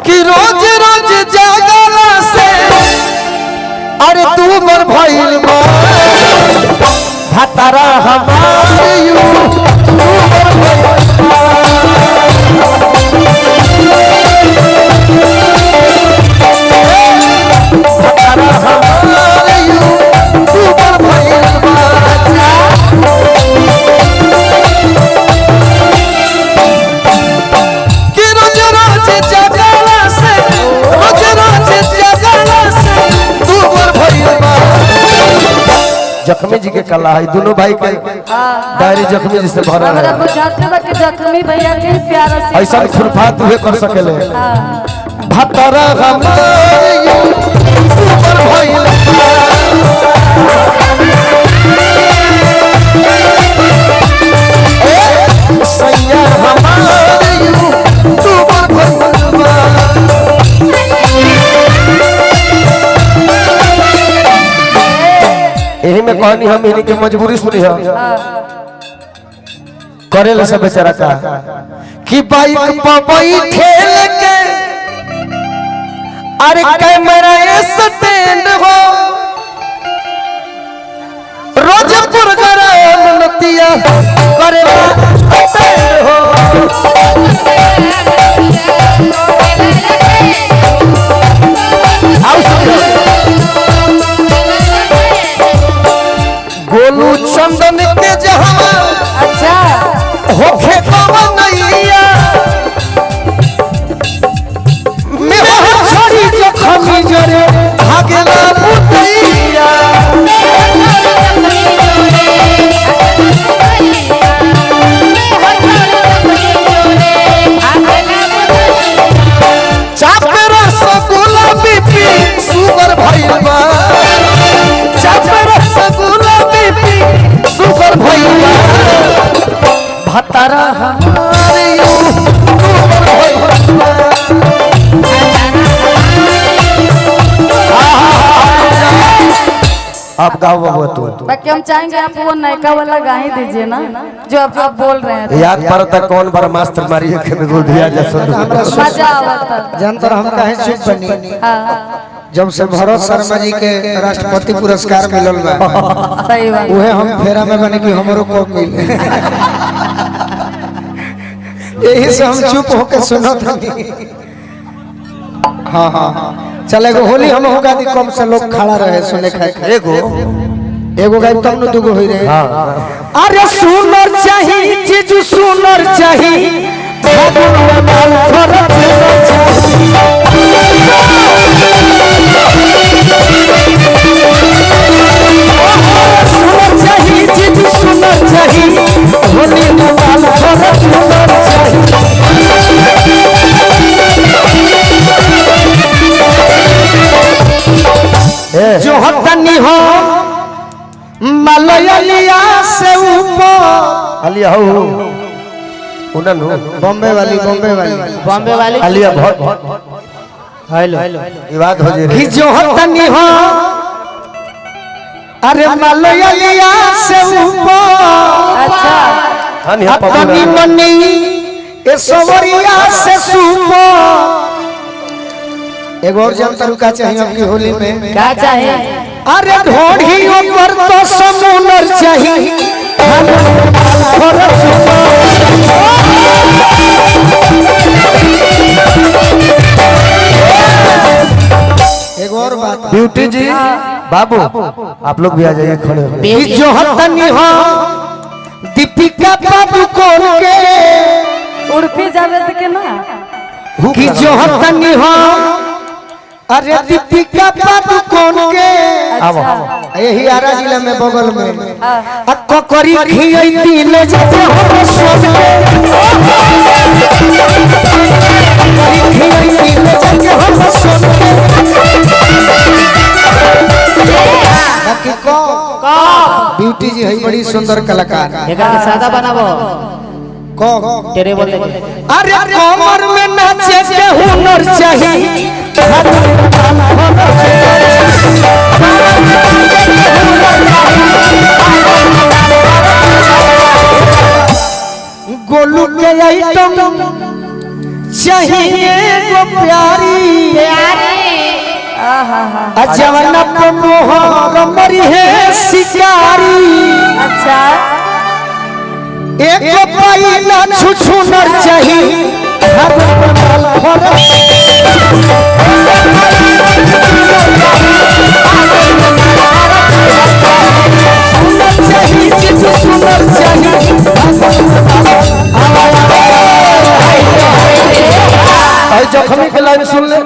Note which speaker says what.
Speaker 1: कि रोज रोज जागला से अरे तू बर भइल बा भतारा हमार यू तू बर भइल बा भतारा हमार यू तू बर भइल बा कि रोज रोज जागला से तू बर भइल बा। जख्मी जी के कला है दोनों भाई के डायरी जख्मी जी से भरा है।
Speaker 2: बुझाते बा के जख्मी भैया के प्यार से
Speaker 1: ऐसा खुरफात हुए कर सकेले भतरा हमार यू ऊपर भइल सैया हमार यू ऊपर भइल यही में कहानी हम इन्हीं की मजबूरी सुनी है करेले सब बेचारा का कि बाइक पर बैठे के अरे कैमरा स्टैंड हो रोज प्रोग्राम नतिया करेला स्टैंड हो गोलू चंदन के जहां
Speaker 2: अच्छा
Speaker 1: होखे कवनैया मेरा छोड़ी जखमी जरे भागेला मुतैया चाप रसगुल्ला बीपी सुगर भइल बा चाप रसगुल्ला बीपी सुगर भइल बा भतारा हमार यू सुगर भइल बा। आप गाओ बाबू तू
Speaker 2: बाकी हम चाहेंगे आप वो नयका वाला गा ही दीजिए ना जो आप बोल रहे हैं
Speaker 1: याद पड़ता कौन बार मास्टर मारी है के गोढ़िया जैसा
Speaker 2: मजा आवता
Speaker 3: जानतर हम काहे चुप बनी जब से भरत शर्मा जी के राष्ट्रपति पुरस्कार मिलल बा
Speaker 2: सही बात
Speaker 3: उहे हम फेरा में बने कि हमरो को मिले यही से हम चुप होके सुनत हनी। हाँ हाँ चले गो होली हम होगा दी कम से लोग खड़ा रहे सुने खाए एगो गाय तब न दुगो होई रहे। अरे सुनर चाही जीजू सुनर चाही भगवान फरत चाही सुनर चाही जीजू सुनर चाही होली में लाल फरत चाही जो हतनी हो मलयालिया से ऊपर
Speaker 1: अलिया हो उनन हो
Speaker 3: बॉम्बे वाली
Speaker 1: अलिया बहुत
Speaker 3: हेलो
Speaker 1: विवाद हो जे
Speaker 3: कि जो हतनी हो अरे मलयालिया से ऊपर
Speaker 2: अच्छा
Speaker 1: हनी
Speaker 3: हतनी मनी ए सवरिया से सुपर एगो और जनता रुका चाहिए आपकी होली में
Speaker 2: क्या चाहे
Speaker 3: अरे ढोढ़ी ऊपर तो समुनर चाहिए एगो और बात
Speaker 1: ब्यूटी जी बाबू आप लोग भी आ जाइए खड़े हो
Speaker 3: जो हतनी हो दीपिका पादुकोण के
Speaker 2: उड़पी जावे के ना
Speaker 3: कि जो हतनी हो अरे दीपिका पादुकोण के यही आरा जिला में बगल में ककरी खियई दिल जते हो सोन ककरी खियई दिल जते हो सोन बाकी को ब्यूटी जी है बड़ी सुंदर कलाकार
Speaker 4: एकरा के सादा बनाबो
Speaker 3: को
Speaker 4: तेरे बोले
Speaker 3: अरे कमर में नाचे के हुनर चाहिए गोलू के आइटम चाहिए प्यारी जवाना पे मोहर मरी है शिकारी
Speaker 2: अच्छा
Speaker 3: एक पाई ना छुछुनर चाहिए